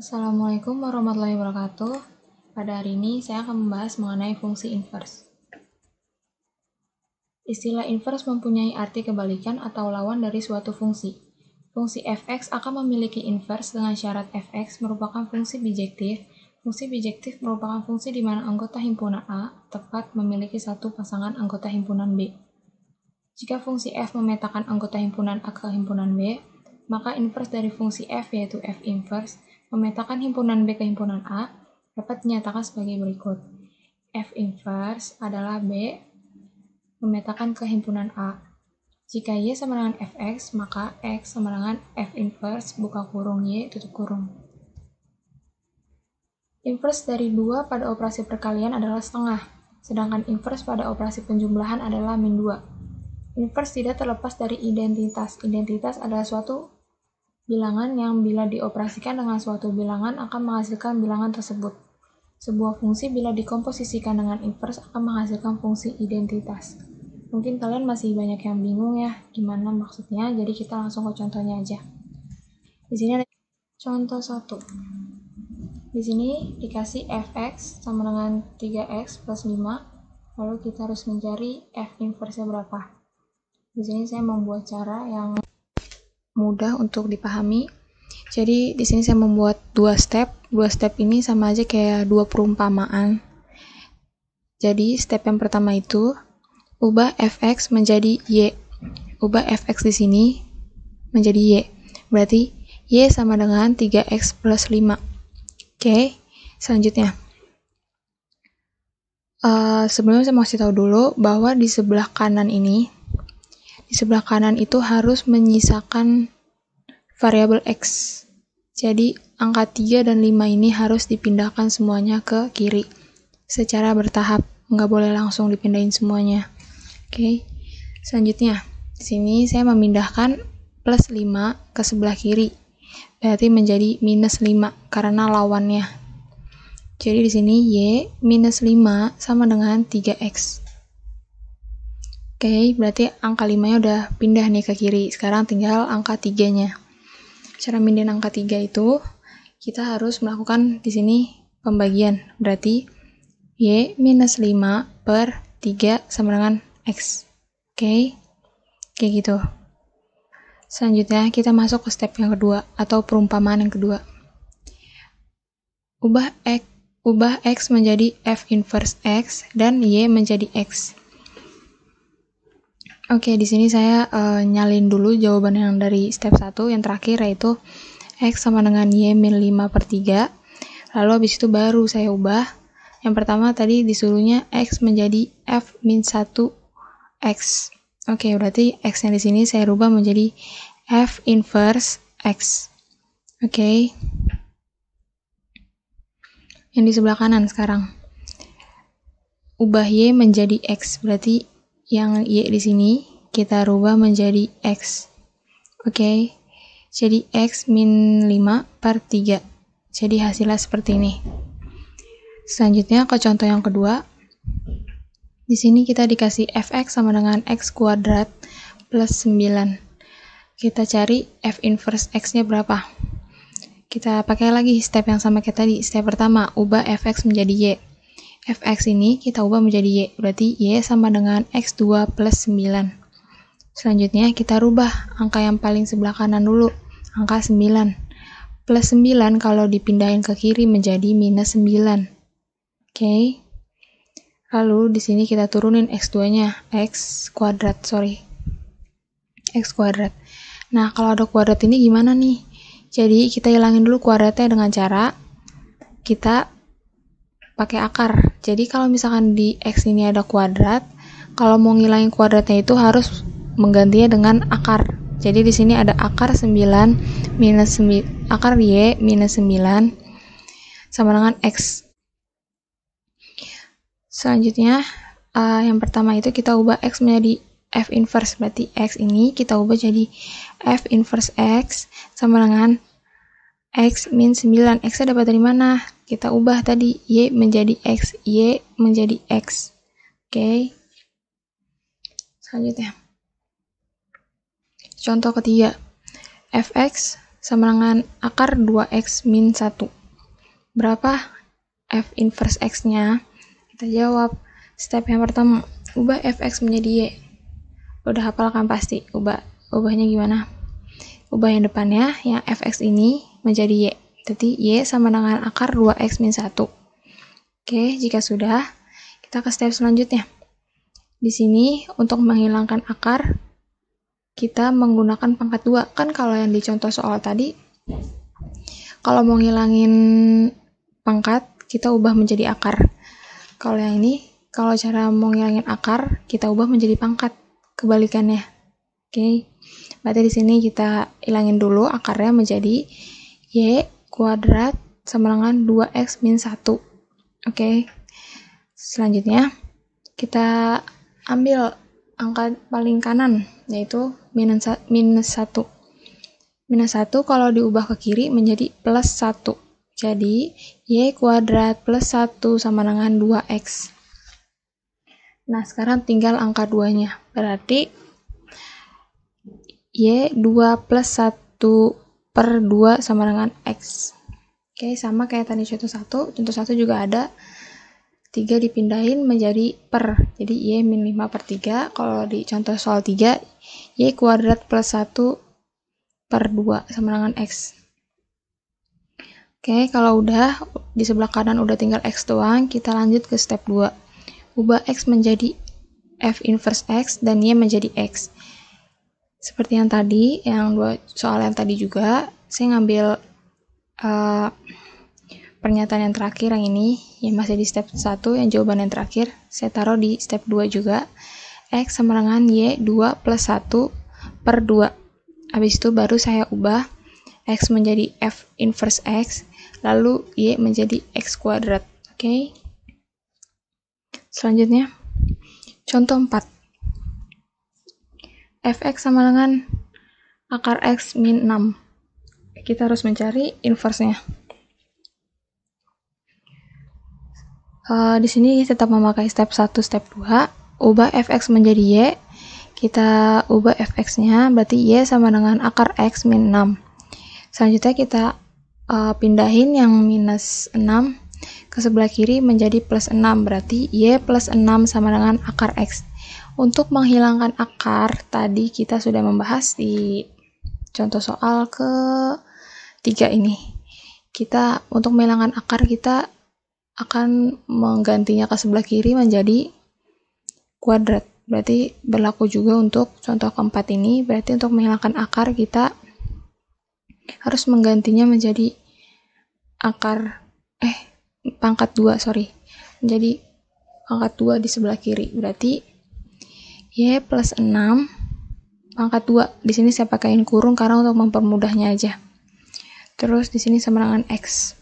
Assalamualaikum warahmatullahi wabarakatuh. Pada hari ini saya akan membahas mengenai fungsi inverse. Istilah inverse mempunyai arti kebalikan atau lawan dari suatu fungsi. Fungsi fx akan memiliki inverse dengan syarat fx merupakan fungsi bijektif. Fungsi bijektif merupakan fungsi di mana anggota himpunan A tepat memiliki satu pasangan anggota himpunan B. Jika fungsi f memetakan anggota himpunan A ke himpunan B, maka inverse dari fungsi f yaitu f inverse memetakan himpunan B ke himpunan A dapat dinyatakan sebagai berikut. F inverse adalah B memetakan ke himpunan A. Jika Y sama dengan Fx, maka X sama dengan F inverse buka kurung Y tutup kurung. Inverse dari 2 pada operasi perkalian adalah setengah, sedangkan inverse pada operasi penjumlahan adalah min 2. Inverse tidak terlepas dari identitas. Identitas adalah suatu bilangan yang bila dioperasikan dengan suatu bilangan akan menghasilkan bilangan tersebut. Sebuah fungsi bila dikomposisikan dengan inverse akan menghasilkan fungsi identitas. Mungkin kalian masih banyak yang bingung ya, gimana maksudnya, jadi kita langsung ke contohnya aja. Di sini ada contoh 1. Di sini dikasih fx sama dengan 3x plus 5, lalu kita harus mencari f inverse-nya berapa. Di sini saya membuat cara yang mudah untuk dipahami. Jadi di sini saya membuat 2 step. 2 step ini sama aja kayak 2 perumpamaan. Jadi step yang pertama itu ubah fx menjadi y. Ubah fx di sini menjadi y. Berarti y sama dengan 3x plus 5. Oke, selanjutnya. Sebelumnya saya mau kasih tahu dulu bahwa di sebelah kanan itu harus menyisakan variabel x. Jadi angka 3 dan 5 ini harus dipindahkan semuanya ke kiri secara bertahap, nggak boleh langsung dipindahin semuanya. Oke. Selanjutnya, di sini saya memindahkan plus 5 ke sebelah kiri. Berarti menjadi minus 5 karena lawannya. Jadi di sini y minus 5 sama dengan 3x. Oke, berarti angka 5-nya udah pindah nih ke kiri. Sekarang tinggal angka 3-nya. Cara mindahin angka 3 itu, kita harus melakukan di sini pembagian. Berarti y minus 5 per 3 sama dengan x. Oke, kayak gitu. Selanjutnya kita masuk ke step yang kedua atau perumpamaan yang kedua. Ubah x menjadi f inverse x dan y menjadi x. Oke, di sini saya nyalin dulu jawaban yang dari step 1 yang terakhir, yaitu x sama dengan y min 5 per 3. Lalu habis itu baru saya ubah. Yang pertama tadi disuruhnya x menjadi f min 1 x. Oke, berarti x-nya di sini saya rubah menjadi f inverse x. Oke. Yang di sebelah kanan sekarang. Ubah y menjadi x, berarti yang y di sini kita rubah menjadi x. Oke. Jadi x min 5 per 3. Jadi hasilnya seperti ini. Selanjutnya ke contoh yang kedua. Di sini kita dikasih fx sama dengan x kuadrat plus 9. Kita cari f inverse x-nya berapa. Kita pakai lagi step yang sama kayak tadi. Step pertama, ubah fx menjadi y. Fx ini kita ubah menjadi y. Berarti y sama dengan x2 plus 9. Selanjutnya kita rubah angka yang paling sebelah kanan dulu. Angka 9. Plus 9 kalau dipindahin ke kiri menjadi minus 9. Oke. Lalu di sini kita turunin x2-nya, x kuadrat. Nah, kalau ada kuadrat ini gimana nih? Jadi kita hilangin dulu kuadratnya dengan cara kita pakai akar. Jadi kalau misalkan di x ini ada kuadrat, kalau mau ngilangin kuadratnya itu harus menggantinya dengan akar. Jadi di sini ada akar 9 minus 9, akar y minus 9 sama dengan x. Selanjutnya, yang pertama itu kita ubah x menjadi f inverse. Berarti x ini kita ubah jadi f inverse x sama dengan x min 9. X-nya dapat dari mana? Kita ubah tadi y menjadi x, y menjadi x. Oke. Selanjutnya. Contoh ketiga. Fx sama dengan akar 2x min 1. Berapa f inverse x-nya? Kita jawab. Step yang pertama, ubah fx menjadi y. Udah hafal kan pasti? Ubahnya gimana? Ubah yang depannya, yang fx ini menjadi y. Jadi y sama dengan akar 2x min 1. Oke, jika sudah, kita ke step selanjutnya. Di sini, untuk menghilangkan akar, kita menggunakan pangkat 2. Kan kalau yang di contoh soal tadi, kalau mau ngilangin pangkat, kita ubah menjadi akar. Kalau yang ini, kalau cara mau ngilangin akar, kita ubah menjadi pangkat. Kebalikannya. Oke. Berarti di sini kita hilangin dulu akarnya menjadi y kuadrat sama dengan 2x min 1. Oke. Selanjutnya, kita ambil angka paling kanan, yaitu minus 1. Minus 1 kalau diubah ke kiri menjadi plus 1. Jadi, y kuadrat plus 1 sama dengan 2x. Nah, sekarang tinggal angka 2-nya. Berarti, y 2 plus 1 per 2 sama dengan x. Oke, sama kayak tadi contoh 1. Contoh 1 juga ada 3 dipindahin menjadi per. Jadi, y min 5 per 3. Kalau di contoh soal 3, y kuadrat plus 1 per 2 sama dengan x. Oke, kalau udah, di sebelah kanan udah tinggal x doang, kita lanjut ke step 2. Ubah x menjadi f inverse x dan y menjadi x. Seperti yang tadi, yang soal yang tadi juga, saya ngambil pernyataan yang terakhir yang ini, yang masih di step 1, yang jawaban yang terakhir, saya taruh di step 2 juga. X sama dengan y 2 plus 1 per 2. Habis itu baru saya ubah x menjadi f inverse x, lalu y menjadi x kuadrat. Oke. Selanjutnya, contoh 4. fx sama dengan akar x min 6. Kita harus mencari inverse-nya. Di sini tetap memakai step 1, step 2. Ubah fx menjadi y. Kita ubah fx-nya, berarti y sama dengan akar x min 6. Selanjutnya kita pindahin yang minus 6 ke sebelah kiri menjadi plus 6, berarti y plus 6 sama dengan akar x. Untuk menghilangkan akar, tadi kita sudah membahas di contoh soal ke-3 ini. Kita, untuk menghilangkan akar, kita akan menggantinya ke sebelah kiri menjadi kuadrat. Berarti berlaku juga untuk contoh ke-4 ini, berarti untuk menghilangkan akar, kita harus menggantinya menjadi pangkat 2, menjadi pangkat 2 di sebelah kiri. Berarti y plus 6 pangkat 2. Di sini saya pakaiin kurung karena untuk mempermudahnya aja. Terus di sini sama dengan x.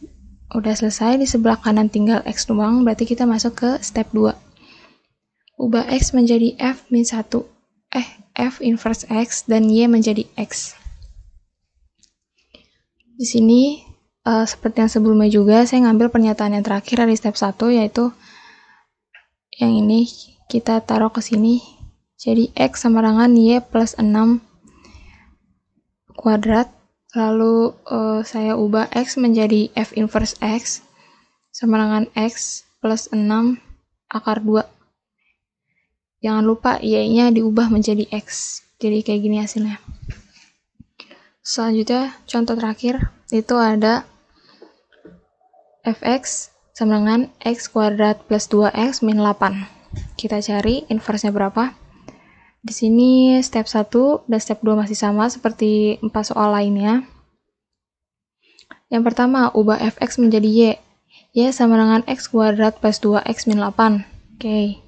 Udah selesai, di sebelah kanan tinggal x doang, berarti kita masuk ke step 2. Ubah x menjadi f min 1. F inverse x dan y menjadi x. Di sini seperti yang sebelumnya juga, saya ngambil pernyataan yang terakhir dari step 1, yaitu yang ini kita taruh ke sini. Jadi x sama dengan y plus 6 kuadrat. Lalu saya ubah x menjadi f inverse x sama dengan x plus 6 akar 2. Jangan lupa y-nya diubah menjadi x. Jadi kayak gini hasilnya. Selanjutnya, contoh terakhir, itu ada fx sama dengan x kuadrat plus 2x min 8. Kita cari inverse-nya berapa. Di sini step 1 dan step 2 masih sama seperti 4 soal lainnya. Yang pertama, ubah fx menjadi y. Y sama dengan x kuadrat plus 2x min 8. Oke.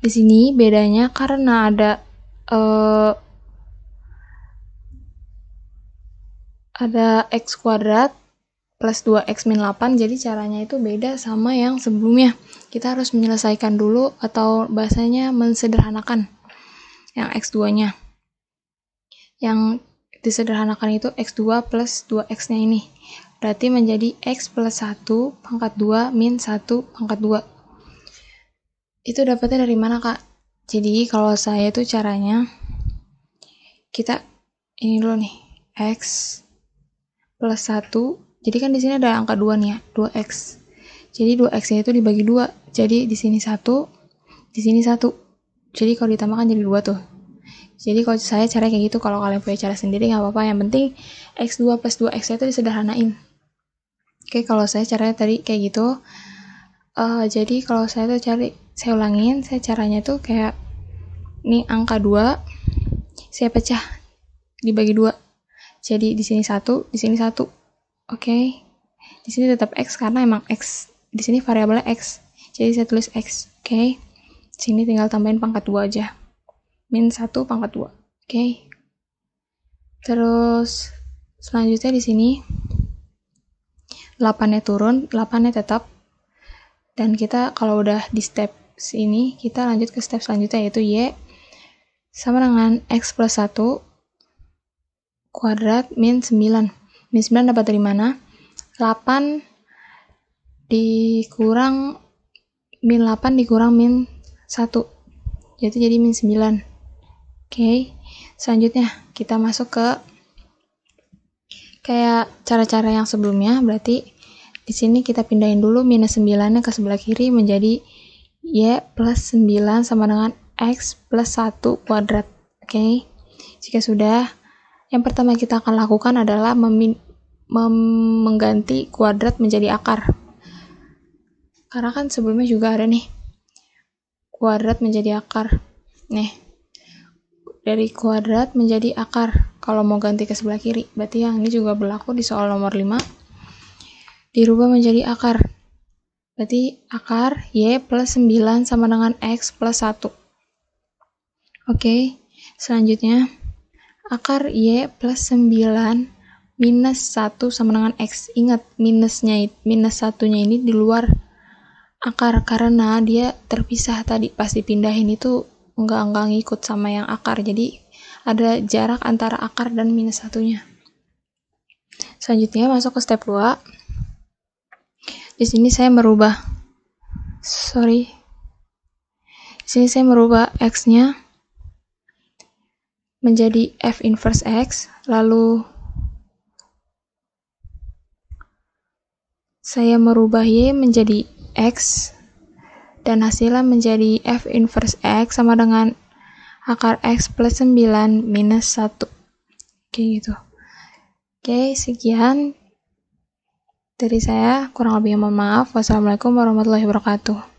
Di sini bedanya karena ada x kuadrat plus 2x min 8, jadi caranya itu beda sama yang sebelumnya. Kita harus menyelesaikan dulu, atau bahasanya mensederhanakan yang x2-nya. Yang disederhanakan itu x2 plus 2x-nya ini. Berarti menjadi x plus 1 pangkat 2 min 1 pangkat 2. Itu dapatnya dari mana, Kak? Jadi kalau saya itu caranya, kita ini dulu nih, x plus 1. Jadi kan di sini ada angka 2 nih ya, 2x. Jadi 2x-nya itu dibagi 2. Jadi di sini 1, di sini 1. Jadi kalau ditambahkan jadi 2 tuh. Jadi kalau saya cara kayak gitu, kalau kalian punya cara sendiri nggak apa-apa. Yang penting x2 plus 2x itu disederhanain. Oke, kalau saya caranya tadi kayak gitu. Jadi kalau saya tuh saya ulangin, saya caranya tuh kayak ini angka 2, saya pecah dibagi 2. Jadi di sini 1, di sini 1. Oke. Di sini tetap x karena emang x. Di sini variabelnya x. Jadi saya tulis x. Oke. Sini tinggal tambahin pangkat 2 aja. Min 1 pangkat 2. Oke. Terus selanjutnya di sini 8-nya turun, 8-nya tetap. Dan kita kalau udah di step sini, kita lanjut ke step selanjutnya yaitu y sama dengan x plus 1 kuadrat min 9. Min 9 dapat dari mana? 8 dikurang min 8 dikurang min 1. Jadi min 9. Oke. Selanjutnya kita masuk ke kayak cara-cara yang sebelumnya. Berarti di sini kita pindahin dulu minus 9-nya ke sebelah kiri menjadi y plus 9 sama dengan x plus 1 kuadrat. Oke. Jika sudah, yang pertama kita akan lakukan adalah mengganti kuadrat menjadi akar. Karena kan sebelumnya juga ada nih kuadrat menjadi akar. Nih, dari kuadrat menjadi akar. Kalau mau ganti ke sebelah kiri, berarti yang ini juga berlaku di soal nomor 5. Dirubah menjadi akar. Berarti akar y plus 9 sama dengan x plus 1. Oke, selanjutnya akar y plus 9 minus 1 sama dengan x. Ingat, minus 1-nya ini di luar akar karena dia terpisah tadi. Pas dipindahin itu enggak ngikut sama yang akar. Jadi ada jarak antara akar dan minus 1-nya. Selanjutnya masuk ke step 2. Di sini saya merubah x-nya menjadi f inverse x, lalu saya merubah y menjadi x, dan hasilnya menjadi f inverse x sama dengan akar x plus 9 minus 1. Oke, gitu. Oke, sekian dari saya. Kurang lebihnya mohon maaf. Wassalamualaikum warahmatullahi wabarakatuh.